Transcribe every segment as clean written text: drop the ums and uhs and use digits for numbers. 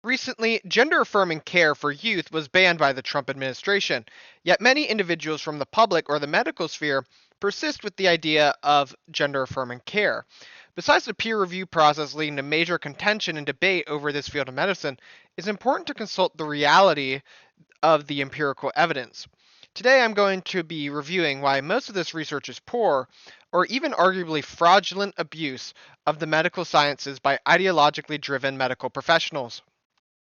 Recently, gender-affirming care for youth was banned by the Trump administration, yet many individuals from the public or the medical sphere persist with the idea of gender-affirming care. Besides the peer review process leading to major contention and debate over this field of medicine, it's important to consult the reality of the empirical evidence. Today I'm going to be reviewing why most of this research is poor, or even arguably fraudulent abuse of the medical sciences by ideologically driven medical professionals.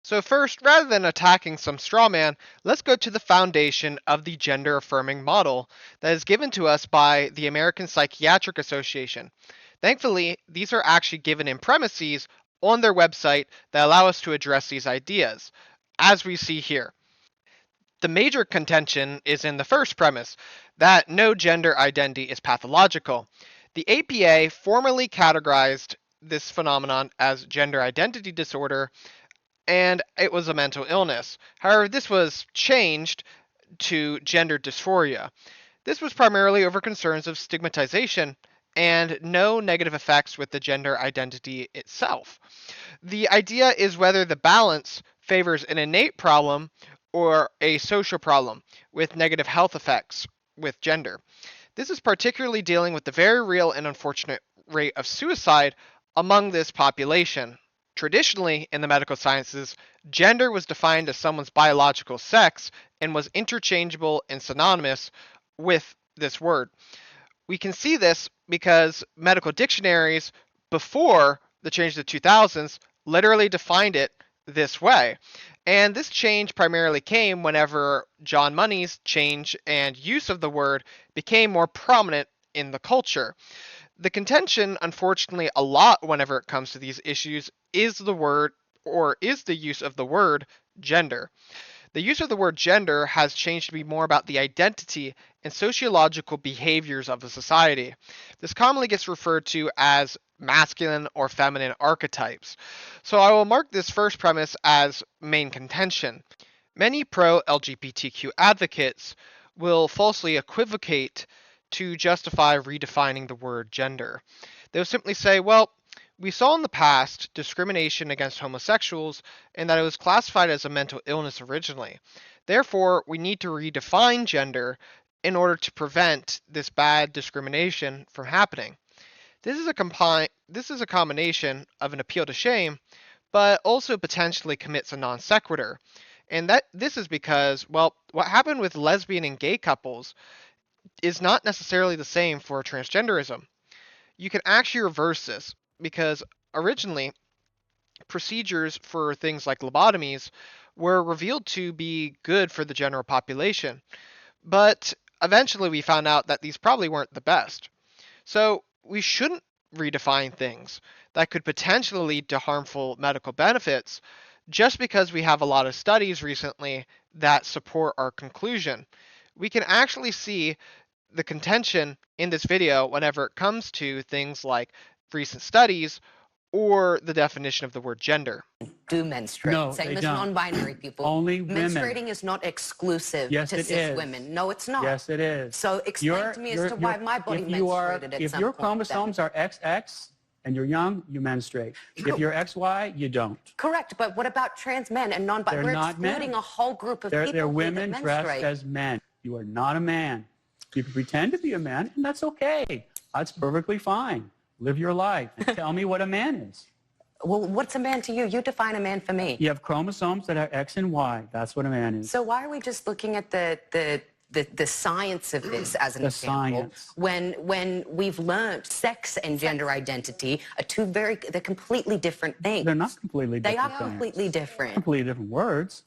So first, rather than attacking some straw man, let's go to the foundation of the gender affirming model that is given to us by the American Psychiatric Association. Thankfully, these are actually given in premises on their website that allow us to address these ideas, as we see here. The major contention is in the first premise, that no gender identity is pathological. The APA formally categorized this phenomenon as gender identity disorder, and it was a mental illness. However, this was changed to gender dysphoria. This was primarily over concerns of stigmatization and no negative effects with the gender identity itself. The idea is whether the balance favors an innate problem or a social problem with negative health effects with gender. This is particularly dealing with the very real and unfortunate rate of suicide among this population. Traditionally, in the medical sciences, gender was defined as someone's biological sex and was interchangeable and synonymous with this word. We can see this because medical dictionaries before the change to the 2000s literally defined it this way. And this change primarily came whenever John Money's change and use of the word became more prominent in the culture. The contention, unfortunately, a lot whenever it comes to these issues is the word or is the use of the word gender. The use of the word gender has changed to be more about the identity and sociological behaviors of a society. This commonly gets referred to as masculine or feminine archetypes. So I will mark this first premise as main contention. Many pro-LGBTQ advocates will falsely equivocate to justify redefining the word gender. They'll simply say, well, we saw in the past discrimination against homosexuals and that it was classified as a mental illness originally. Therefore, we need to redefine gender in order to prevent this bad discrimination from happening. This is a combination of an appeal to shame, but also potentially commits a non sequitur. And that this is because, well, what happened with lesbian and gay couples is not necessarily the same for transgenderism. You can actually reverse this because originally procedures for things like lobotomies were revealed to be good for the general population, but eventually we found out that these probably weren't the best. So we shouldn't redefine things that could potentially lead to harmful medical benefits just because we have a lot of studies recently that support our conclusion. We can actually see the contention in this video whenever it comes to things like recent studies or the definition of the word gender. Do menstruate. No, Same they as don't. non-binary people. Only women. Menstruating is not exclusive Yes, to it cis is. women. No, it's not. Yes, it is. So explain to me as to why my body if you are, menstruated at if some your point chromosomes then. are XX and you're young, you menstruate. If you're XY, you don't. Correct, but what about trans men and non-binary? They're We're not excluding men. a whole group of They're people women that dressed menstruate. as men. You are not a man. You can pretend to be a man, and that's okay. That's perfectly fine. Live your life and tell me what a man is. Well, what's a man to you? You define a man for me. You have chromosomes that are X and Y. That's what a man is. So why are we just looking at the science of this as an example? Science. When we've learned sex and gender identity are they're completely different things. They're not completely They different are things. completely different. Completely different words.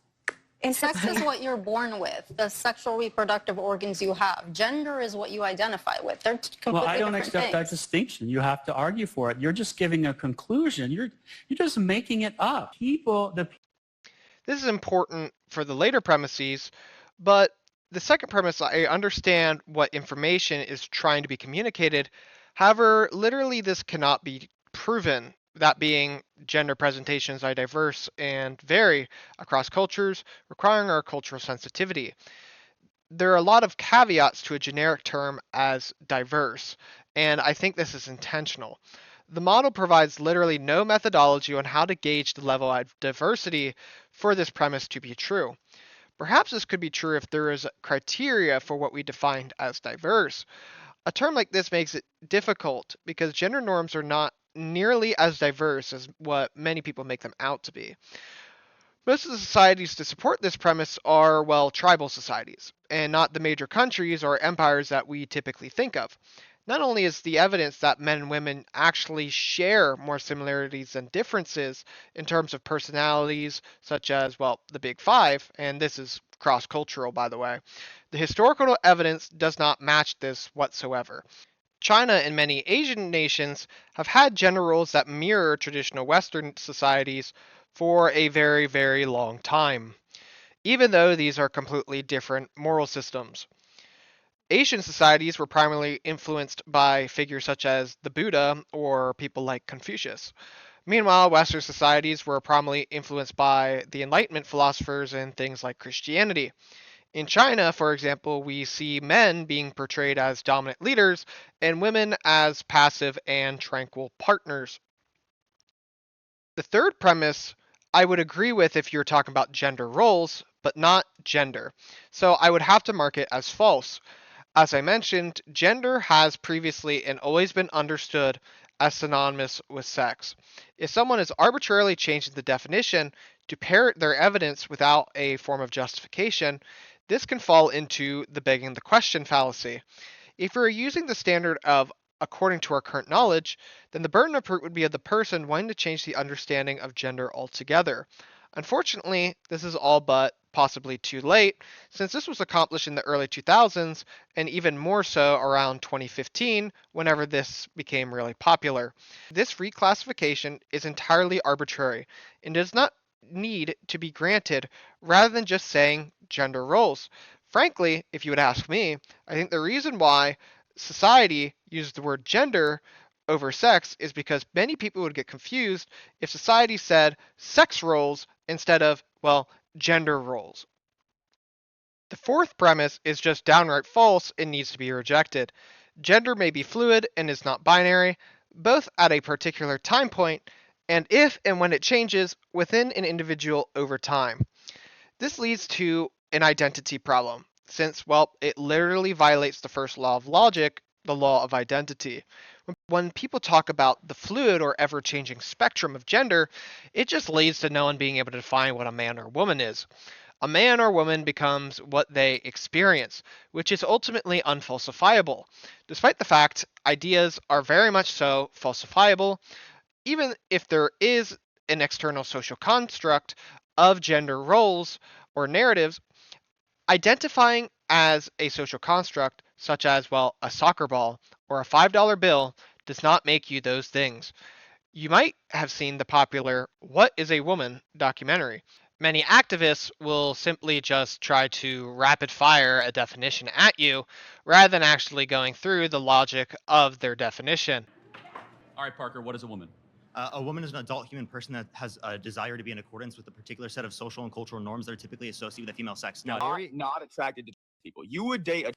In Sex is what you're born with, the sexual reproductive organs you have. Gender is what you identify with. They're completely Well, I don't different accept that things. distinction. You have to argue for it. You're just giving a conclusion. You're just making it up. This is important for the later premises, but the second premise, I understand what information is trying to be communicated. However, literally this cannot be proven. That being, gender presentations are diverse and vary across cultures, requiring our cultural sensitivity. There are a lot of caveats to a generic term as diverse, and I think this is intentional. The model provides literally no methodology on how to gauge the level of diversity for this premise to be true. Perhaps this could be true if there is criteria for what we defined as diverse. A term like this makes it difficult because gender norms are not nearly as diverse as what many people make them out to be. Most of the societies to support this premise are, well, tribal societies, and not the major countries or empires that we typically think of. Not only is the evidence that men and women actually share more similarities than differences in terms of personalities, such as, well, the Big Five, and this is cross cultural, by the way, the historical evidence does not match this whatsoever. China and many Asian nations have had gender roles that mirror traditional Western societies for a very, very long time, even though these are completely different moral systems. Asian societies were primarily influenced by figures such as the Buddha or people like Confucius. Meanwhile, Western societies were primarily influenced by the Enlightenment philosophers and things like Christianity. In China, for example, we see men being portrayed as dominant leaders and women as passive and tranquil partners. The third premise I would agree with if you're talking about gender roles, but not gender. So I would have to mark it as false. As I mentioned, gender has previously and always been understood as synonymous with sex. If someone is arbitrarily changing the definition to parrot their evidence without a form of justification, this can fall into the begging the question fallacy. If we're using the standard of according to our current knowledge, then the burden of proof would be of the person wanting to change the understanding of gender altogether. Unfortunately, this is all but possibly too late, since this was accomplished in the early 2000s, and even more so around 2015, whenever this became really popular. This reclassification is entirely arbitrary and does not need to be granted rather than just saying gender roles. Frankly, if you would ask me, I think the reason why society uses the word gender over sex is because many people would get confused if society said sex roles instead of, well, gender roles. The fourth premise is just downright false and needs to be rejected. Gender may be fluid and is not binary, both at a particular time point and if and when it changes within an individual over time. This leads to an identity problem, since, well, it literally violates the first law of logic, the law of identity. When people talk about the fluid or ever changing spectrum of gender, it just leads to no one being able to define what a man or woman is. A man or woman becomes what they experience, which is ultimately unfalsifiable. Despite the fact ideas are very much so falsifiable, even if there is an external social construct of gender roles or narratives, identifying as a social construct, such as, well, a soccer ball or a $5 bill, does not make you those things. You might have seen the popular What is a Woman documentary. Many activists will simply just try to rapid fire a definition at you rather than actually going through the logic of their definition. All right, Parker, what is a woman? A woman is an adult human person that has a desire to be in accordance with a particular set of social and cultural norms that are typically associated with the female sex. Now, Not attracted to people. You would date a.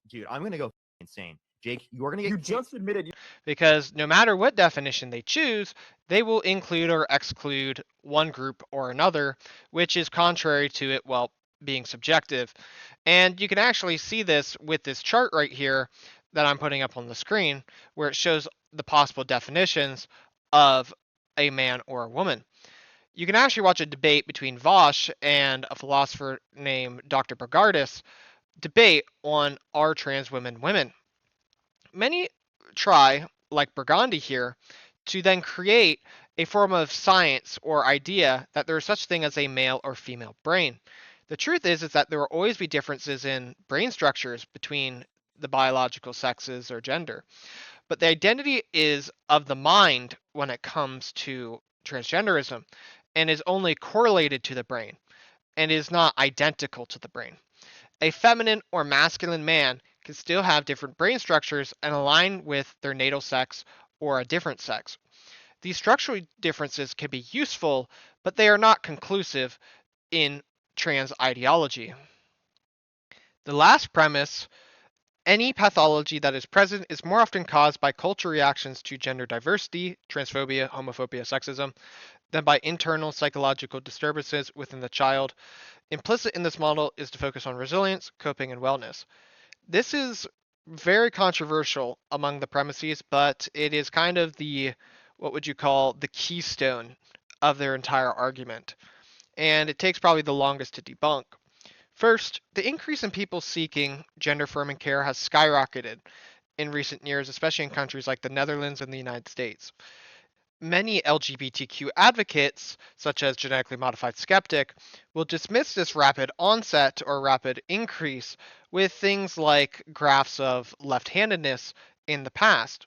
dude, I'm gonna go insane. Jake, you're gonna get. You just admitted. Because no matter what definition they choose, they will include or exclude one group or another, which is contrary to it, well, being subjective. And you can actually see this with this chart right here that I'm putting up on the screen, where it shows the possible definitions of a man or a woman. You can actually watch a debate between Vosh and a philosopher named Dr. Bogardus debate on are trans women women. Many try, like Burgundy here, to then create a form of science or idea that there is such thing as a male or female brain. The truth is that there will always be differences in brain structures between the biological sexes or gender. But the identity is of the mind when it comes to transgenderism and is only correlated to the brain and is not identical to the brain. A feminine or masculine man can still have different brain structures and align with their natal sex or a different sex. These structural differences can be useful, but they are not conclusive in trans ideology. The last premise Any pathology that is present is more often caused by cultural reactions to gender diversity, transphobia, homophobia, sexism, than by internal psychological disturbances within the child. Implicit in this model is to focus on resilience, coping, and wellness. This is very controversial among the premises, but it is kind of the, what would you call, the keystone of their entire argument. And it takes probably the longest to debunk. First, the increase in people seeking gender affirming care has skyrocketed in recent years, especially in countries like the Netherlands and the United States. Many LGBTQ advocates, such as genetically modified skeptic, will dismiss this rapid onset or rapid increase with things like graphs of left-handedness in the past.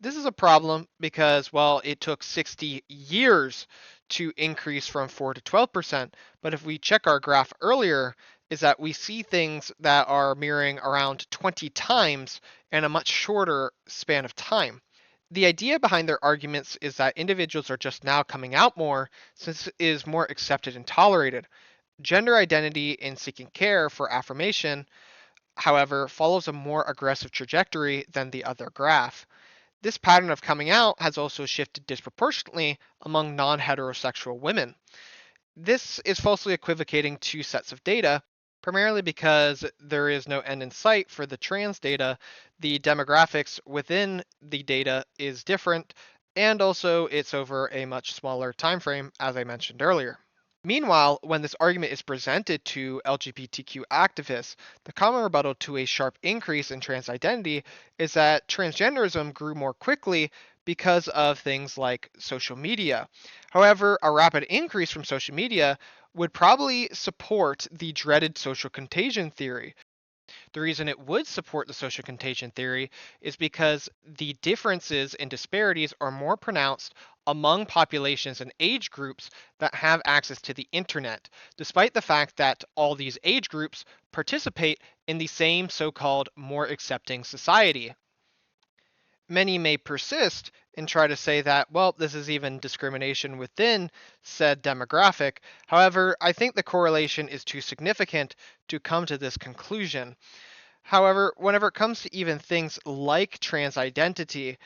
This is a problem because, well, it took 60 years to increase from 4 to 12%, but if we check our graph earlier, is that we see things that are mirroring around 20 times in a much shorter span of time. The idea behind their arguments is that individuals are just now coming out more since it is more accepted and tolerated. Gender identity in seeking care for affirmation, however, follows a more aggressive trajectory than the other graph. This pattern of coming out has also shifted disproportionately among non heterosexual women. This is falsely equivocating two sets of data, primarily because there is no end in sight for the trans data. The demographics within the data is different, and also it's over a much smaller time frame, as I mentioned earlier. Meanwhile, when this argument is presented to LGBTQ activists, the common rebuttal to a sharp increase in trans identity is that transgenderism grew more quickly because of things like social media. However, a rapid increase from social media would probably support the dreaded social contagion theory. The reason it would support the social contagion theory is because the differences and disparities are more pronounced among populations and age groups that have access to the internet, despite the fact that all these age groups participate in the same so-called more accepting society. Many may persist and try to say that, well, this is even discrimination within said demographic. However, I think the correlation is too significant to come to this conclusion. However, whenever it comes to even things like trans identity,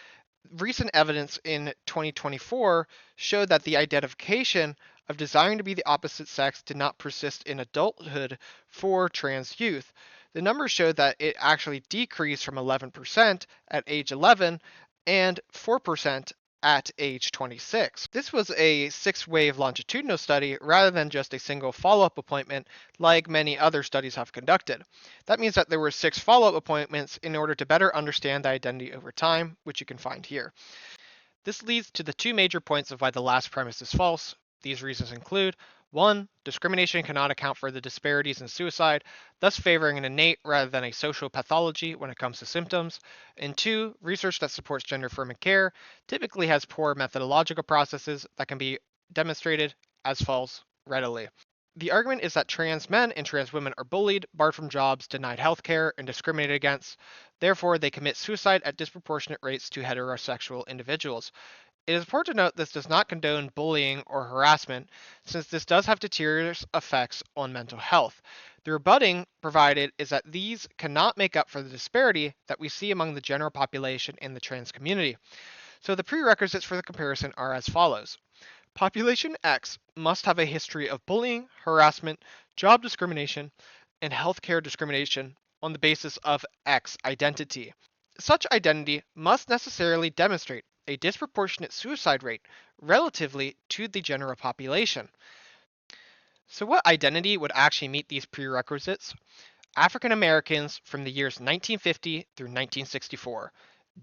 recent evidence in 2024 showed that the identification of desiring to be the opposite sex did not persist in adulthood for trans youth. The numbers showed that it actually decreased from 11% at age 11 and 4% at age 26. This was a 6-wave longitudinal study rather than just a single follow-up appointment like many other studies have conducted. That means that there were 6 follow-up appointments in order to better understand the identity over time, which you can find here. This leads to the two major points of why the last premise is false. These reasons include 1. Discrimination cannot account for the disparities in suicide, thus favoring an innate rather than a social pathology when it comes to symptoms. And 2. Research that supports gender affirming care typically has poor methodological processes that can be demonstrated as false readily. The argument is that trans men and trans women are bullied, barred from jobs, denied health care, and discriminated against. Therefore, they commit suicide at disproportionate rates to heterosexual individuals. It is important to note this does not condone bullying or harassment, since this does have deleterious effects on mental health. The rebutting provided is that these cannot make up for the disparity that we see among the general population in the trans community. So the prerequisites for the comparison are as follows. Population X must have a history of bullying, harassment, job discrimination, and healthcare discrimination on the basis of X identity. Such identity must necessarily demonstrate a disproportionate suicide rate relatively to the general population. So what identity would actually meet these prerequisites? African Americans from the years 1950 through 1964,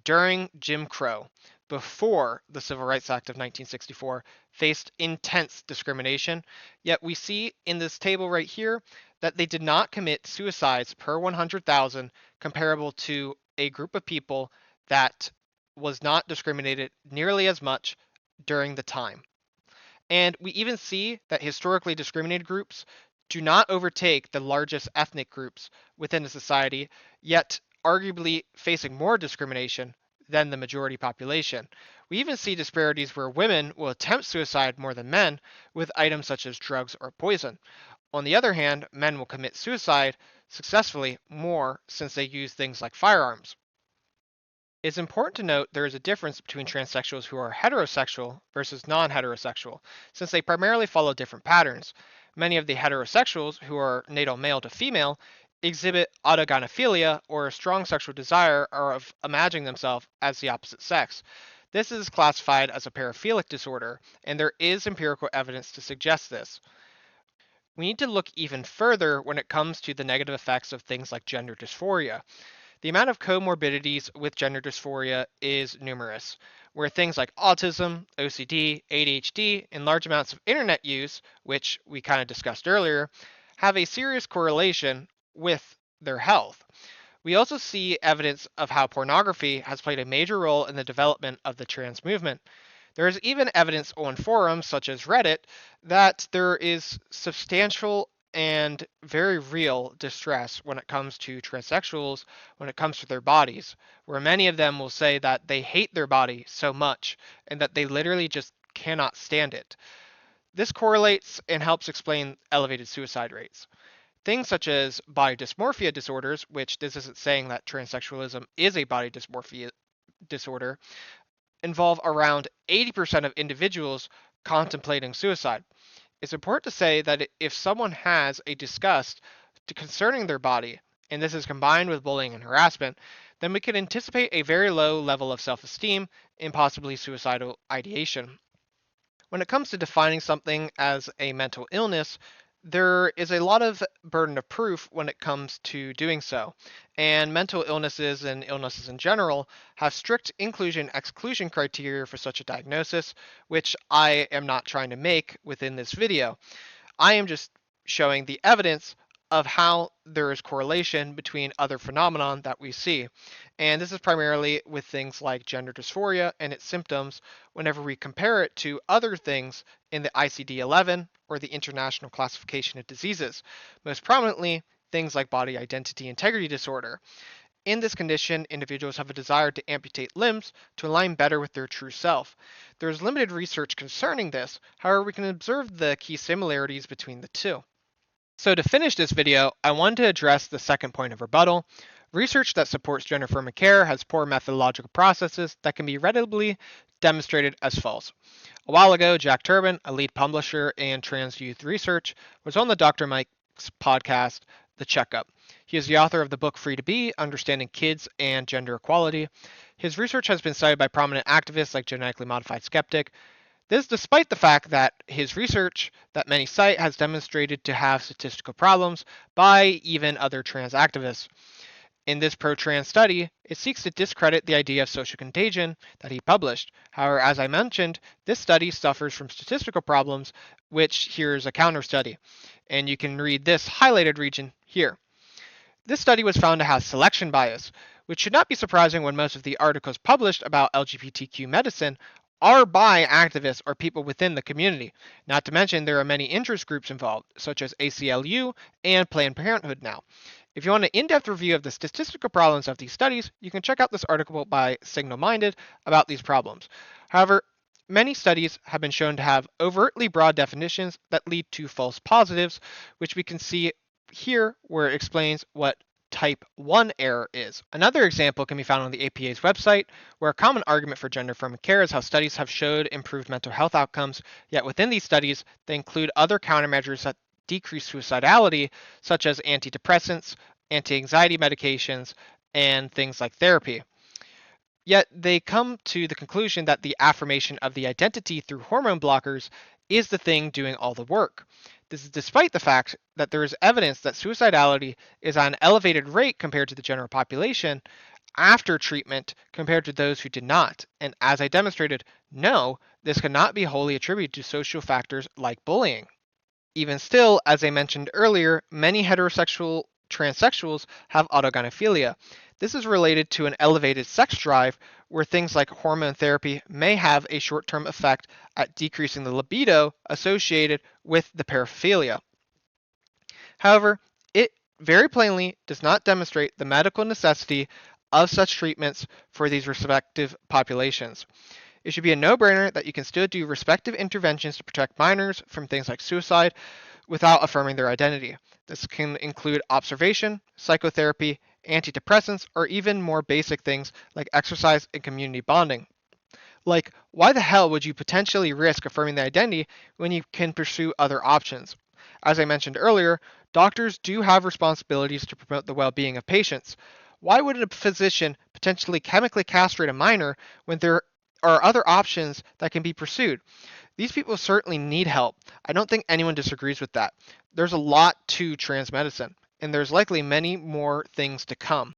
during Jim Crow, before the Civil Rights Act of 1964, faced intense discrimination, yet we see in this table right here that they did not commit suicides per 100,000 comparable to a group of people that was not discriminated nearly as much during the time. And we even see that historically discriminated groups do not overtake the largest ethnic groups within a society, yet arguably facing more discrimination than the majority population. We even see disparities where women will attempt suicide more than men with items such as drugs or poison. On the other hand, men will commit suicide successfully more since they use things like firearms. It's important to note there is a difference between transsexuals who are heterosexual versus non-heterosexual, since they primarily follow different patterns. Many of the heterosexuals, who are natal male to female, exhibit autogynephilia, or a strong sexual desire of imagining themselves as the opposite sex. This is classified as a paraphilic disorder, and there is empirical evidence to suggest this. We need to look even further when it comes to the negative effects of things like gender dysphoria. The amount of comorbidities with gender dysphoria is numerous, where things like autism, OCD, ADHD, and large amounts of internet use, which we kind of discussed earlier, have a serious correlation with their health. We also see evidence of how pornography has played a major role in the development of the trans movement. There is even evidence on forums such as Reddit that there is substantial and very real distress when it comes to transsexuals, when it comes to their bodies, where many of them will say that they hate their body so much and that they literally just cannot stand it. This correlates and helps explain elevated suicide rates. Things such as body dysmorphia disorders, which this isn't saying that transsexualism is a body dysmorphia disorder, involve around 80% of individuals contemplating suicide. It's important to say that if someone has a disgust concerning their body, and this is combined with bullying and harassment, then we can anticipate a very low level of self-esteem and possibly suicidal ideation. When it comes to defining something as a mental illness, there is a lot of burden of proof when it comes to doing so. And mental illnesses and illnesses in general have strict inclusion-exclusion criteria for such a diagnosis, which I am not trying to make within this video. I am just showing the evidence of how there is correlation between other phenomenon that we see. And this is primarily with things like gender dysphoria and its symptoms whenever we compare it to other things in the ICD-11 or the International Classification of Diseases, most prominently things like body identity integrity disorder. In this condition, individuals have a desire to amputate limbs to align better with their true self. There is limited research concerning this, however, we can observe the key similarities between the two. So to finish this video, I wanted to address the second point of rebuttal. Research that supports gender-affirming care has poor methodological processes that can be readily demonstrated as false. A while ago, Jack Turbin, a lead publisher in trans youth research, was on the Dr. Mike's podcast, The Checkup. He is the author of the book Free to Be, Understanding Kids and Gender Equality. His research has been cited by prominent activists like Genetically Modified Skeptic. This despite the fact that his research that many cite has demonstrated to have statistical problems by even other trans activists. In this pro-trans study, it seeks to discredit the idea of social contagion that he published. However, as I mentioned, this study suffers from statistical problems, which here's a counter study. And you can read this highlighted region here. This study was found to have selection bias, which should not be surprising when most of the articles published about LGBTQ medicine are by activists or people within the community. Not to mention there are many interest groups involved, such as ACLU and Planned Parenthood now. If you want an in-depth review of the statistical problems of these studies, you can check out this article by Signal Minded about these problems. However, many studies have been shown to have overtly broad definitions that lead to false positives, which we can see here where it explains what type 1 error is. Another example can be found on the APA's website, where a common argument for gender-affirming care is how studies have showed improved mental health outcomes, yet within these studies, they include other countermeasures that decrease suicidality, such as antidepressants, anti-anxiety medications, and things like therapy. Yet they come to the conclusion that the affirmation of the identity through hormone blockers is the thing doing all the work. This is despite the fact that there is evidence that suicidality is on an elevated rate compared to the general population after treatment compared to those who did not. And as I demonstrated, no, this cannot be wholly attributed to social factors like bullying. Even still, as I mentioned earlier, many heterosexual transsexuals have autogynephilia. This is related to an elevated sex drive where things like hormone therapy may have a short-term effect at decreasing the libido associated with the paraphilia. However, it very plainly does not demonstrate the medical necessity of such treatments for these respective populations. It should be a no-brainer that you can still do respective interventions to protect minors from things like suicide, without affirming their identity. This can include observation, psychotherapy, antidepressants, or even more basic things like exercise and community bonding. Like, why the hell would you potentially risk affirming the identity when you can pursue other options? As I mentioned earlier, doctors do have responsibilities to promote the well being of patients. Why would a physician potentially chemically castrate a minor when there are other options that can be pursued? These people certainly need help. I don't think anyone disagrees with that. There's a lot to trans medicine, and there's likely many more things to come.